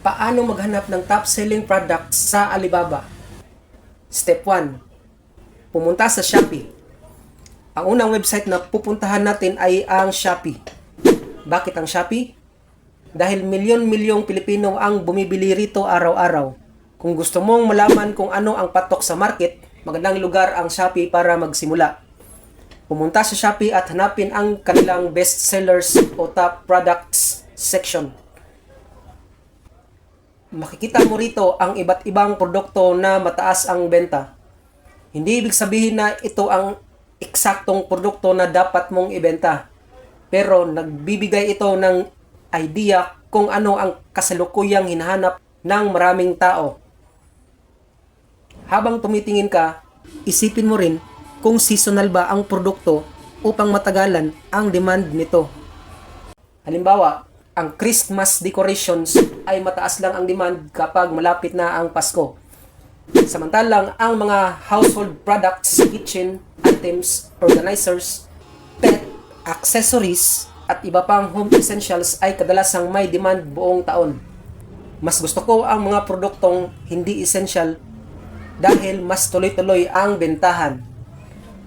Paano maghanap ng top selling products sa Alibaba? Step 1. Pumunta sa Shopee. Ang unang website na pupuntahan natin ay ang Shopee. Bakit ang Shopee? Dahil milyon-milyong Pilipino ang bumibili rito araw-araw. Kung gusto mong malaman kung ano ang patok sa market, magandang lugar ang Shopee para magsimula. Pumunta sa Shopee at hanapin ang kanilang best sellers o top products section. Makikita mo rito ang iba't ibang produkto na mataas ang benta. Hindi ibig sabihin na ito ang eksaktong produkto na dapat mong ibenta. Pero nagbibigay ito ng idea kung ano ang kasalukuyang hinahanap ng maraming tao. Habang tumitingin ka, isipin mo rin kung seasonal ba ang produkto upang matagalan ang demand nito. Halimbawa, ang Christmas decorations ay mataas lang ang demand kapag malapit na ang Pasko. Samantalang ang mga household products, kitchen items, organizers, pet, accessories, at iba pang home essentials ay kadalasang may demand buong taon. Mas gusto ko ang mga produktong hindi essential dahil mas tuloy-tuloy ang bentahan.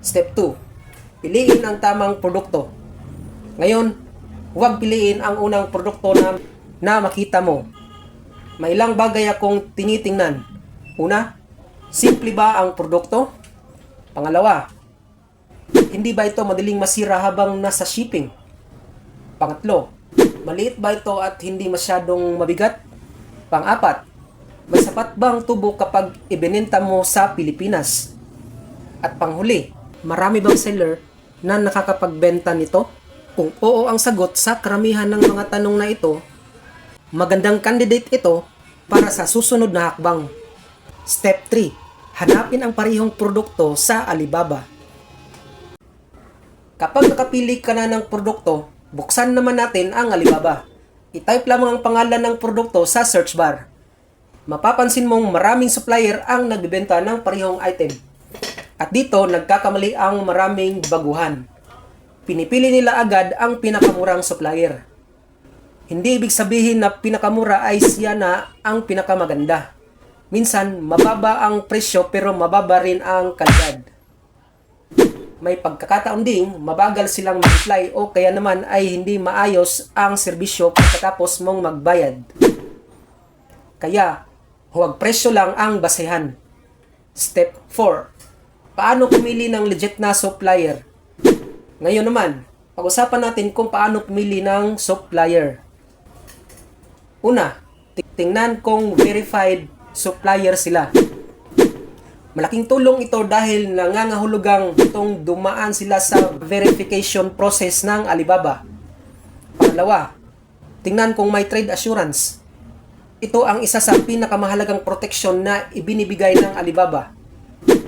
Step 2. Piliin ang tamang produkto. Ngayon, huwag piliin ang unang produkto na makita mo. May ilang bagay akong tinitingnan. Una, simple ba ang produkto? Pangalawa, hindi ba ito madaling masira habang nasa shipping? Pangatlo, maliit ba ito at hindi masyadong mabigat? Pang-apat, may sapat bang tubo kapag ibinenta mo sa Pilipinas? At panghuli, marami bang seller na nakakapagbenta nito? Kung oo ang sagot sa karamihan ng mga tanong na ito, magandang candidate ito para sa susunod na hakbang. Step 3. Hanapin ang parehong produkto sa Alibaba. Kapag nakapili ka na ng produkto, buksan naman natin ang Alibaba. I-type lamang ang pangalan ng produkto sa search bar. Mapapansin mong maraming supplier ang nagbebenta ng parehong item. At dito, nagkakamali ang maraming baguhan. Pinipili nila agad ang pinakamurang supplier. Hindi ibig sabihin na pinakamura ay siya na ang pinakamaganda. Minsan, mababa ang presyo pero mababa rin ang kalidad. May pagkakataon ding mabagal silang mag-reply o kaya naman ay hindi maayos ang serbisyo pagkatapos mong magbayad. Kaya, huwag presyo lang ang basehan. Step 4. Paano pumili ng legit na supplier? Ngayon naman, pag-usapan natin kung paano pumili ng supplier. Una, tingnan kung verified supplier sila. Malaking tulong ito dahil nangangahulugang itong dumaan sila sa verification process ng Alibaba. Pangalawa, tingnan kung may trade assurance. Ito ang isa sa pinakamahalagang proteksyon na ibinibigay ng Alibaba.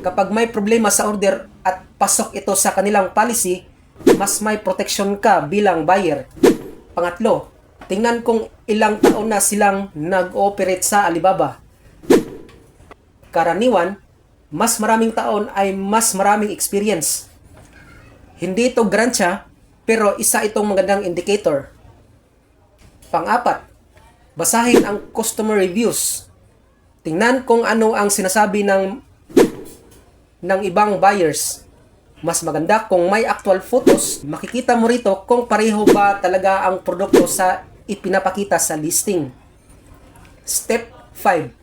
Kapag may problema sa order at pasok ito sa kanilang policy, mas may protection ka bilang buyer. Pangatlo, tingnan kung ilang taon na silang nag-ooperate sa Alibaba. Karaniwan, mas maraming taon ay mas maraming experience. Hindi ito garansya, pero isa itong magandang indicator. Pang-apat, basahin ang customer reviews. Tingnan kung ano ang sinasabi ng ibang buyers. Mas maganda kung may actual photos, makikita mo rito kung pareho ba talaga ang produkto sa ipinapakita sa listing. Step 5.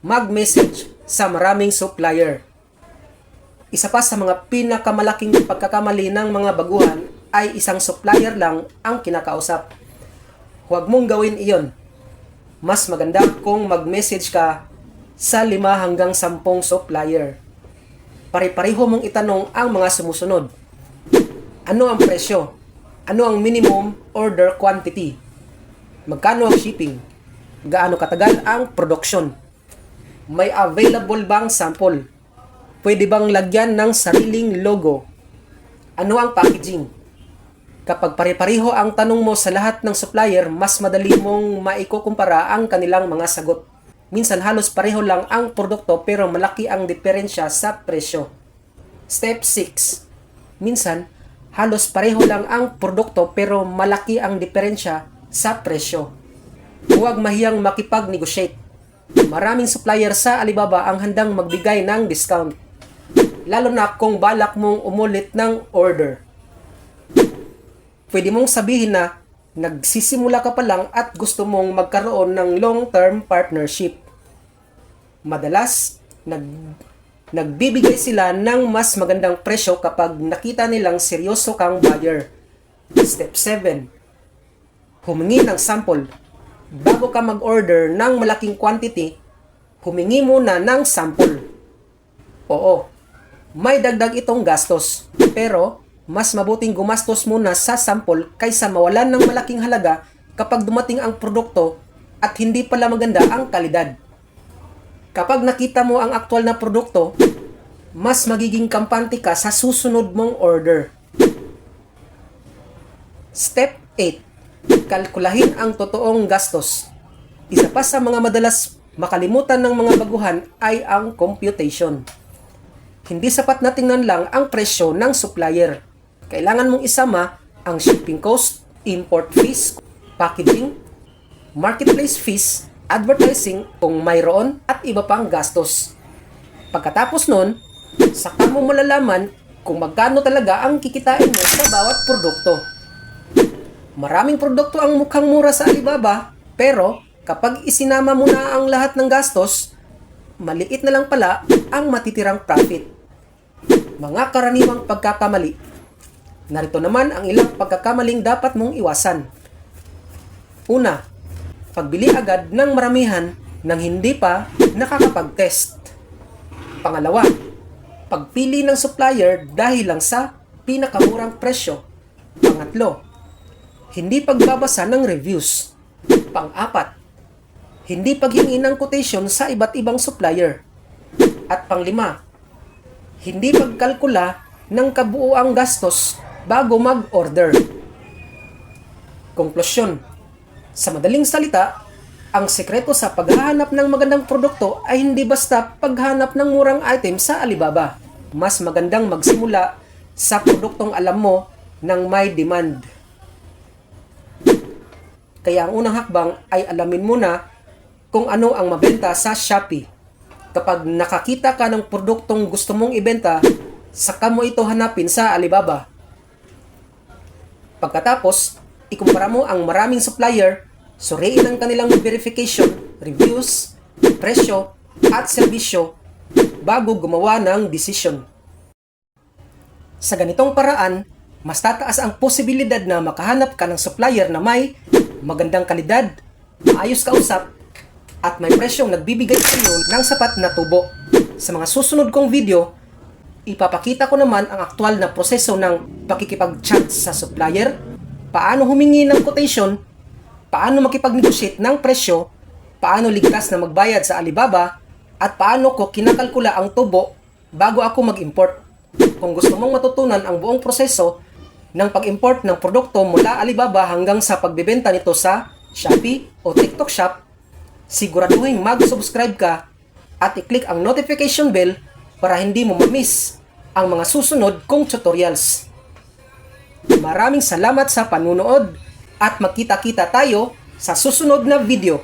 Mag-message sa maraming supplier. Isa pa sa mga pinakamalaking pagkakamali ng mga baguhan ay isang supplier lang ang kinakausap. Huwag mong gawin iyon. Mas maganda kung mag-message ka sa 5 hanggang 10 supplier. Pare-pareho mong itanong ang mga sumusunod. Ano ang presyo? Ano ang minimum order quantity? Magkano ang shipping? Gaano katagal ang production? May available bang sample? Pwede bang lagyan ng sariling logo? Ano ang packaging? Kapag pare-pareho ang tanong mo sa lahat ng supplier, mas madali mong maikukumpara ang kanilang mga sagot. Minsan halos pareho lang ang produkto pero malaki ang diferensya sa presyo. Step 6. Minsan, halos pareho lang ang produkto pero malaki ang diferensya sa presyo. Huwag mahiyang makipag-negotiate. Maraming supplier sa Alibaba ang handang magbigay ng discount. Lalo na kung balak mong umulit ng order. Pwede mong sabihin na nagsisimula ka pa lang at gusto mong magkaroon ng long-term partnership. Madalas, nagbibigay sila ng mas magandang presyo kapag nakita nilang seryoso kang buyer. Step 7. Humingi ng sample. Bago ka mag-order ng malaking quantity, humingi muna ng sample. Oo, may dagdag itong gastos, pero mas mabuting gumastos muna sa sample kaysa mawalan ng malaking halaga kapag dumating ang produkto at hindi pala maganda ang kalidad. Kapag nakita mo ang aktual na produkto, mas magiging kampante ka sa susunod mong order. Step 8. Kalkulahin ang totoong gastos. Isa pa sa mga madalas makalimutan ng mga baguhan ay ang computation. Hindi sapat na tingnan lang ang presyo ng supplier. Kailangan mong isama ang shipping cost, import fees, packaging, marketplace fees, advertising kung mayroon at iba pang gastos. Pagkatapos nun, saka mo malalaman kung magkano talaga ang kikitain mo sa bawat produkto. Maraming produkto ang mukhang mura sa Alibaba, pero kapag isinama mo na ang lahat ng gastos, maliit na lang pala ang matitirang profit. Mga karaniwang pagkakamali. Narito naman ang ilang pagkakamaling dapat mong iwasan. Una, pagbili agad ng maramihan nang hindi pa nakakapag-test. Pangalawa, pagpili ng supplier dahil lang sa pinakamurang presyo. Pangatlo, hindi pagbabasa ng reviews. Pang-apat, hindi paghingi ng quotation sa iba't ibang supplier. At pang-lima, hindi pagkalkula ng kabuuang gastos bago mag-order. Konklusyon, sa madaling salita, ang sekreto sa paghahanap ng magandang produkto ay hindi basta paghanap ng murang item sa Alibaba. Mas magandang magsimula sa produktong alam mo ng may demand. Kaya ang unang hakbang ay alamin mo na kung ano ang mabenta sa Shopee. Kapag nakakita ka ng produktong gusto mong ibenta, saka mo ito hanapin sa Alibaba. Pagkatapos, ikumpara mo ang maraming supplier, suriin ang kanilang verification, reviews, presyo, at serbisyo bago gumawa ng desisyon. Sa ganitong paraan, mas tataas ang posibilidad na makahanap ka ng supplier na may magandang kalidad, maayos kausap, at may presyong nagbibigay sa iyo ng sapat na tubo. Sa mga susunod kong video, ipapakita ko naman ang aktual na proseso ng pakikipag-chat sa supplier, paano humingi ng quotation, paano makipag-negotiate ng presyo, paano ligtas na magbayad sa Alibaba, at paano ko kinakalkula ang tubo bago ako mag-import. Kung gusto mong matutunan ang buong proseso ng pag-import ng produkto mula Alibaba hanggang sa pagbebenta nito sa Shopee o TikTok Shop, siguraduhin mag-subscribe ka at i-click ang notification bell para hindi mo ma-miss ang mga susunod kong tutorials. Maraming salamat sa panunood at magkita-kita tayo sa susunod na video.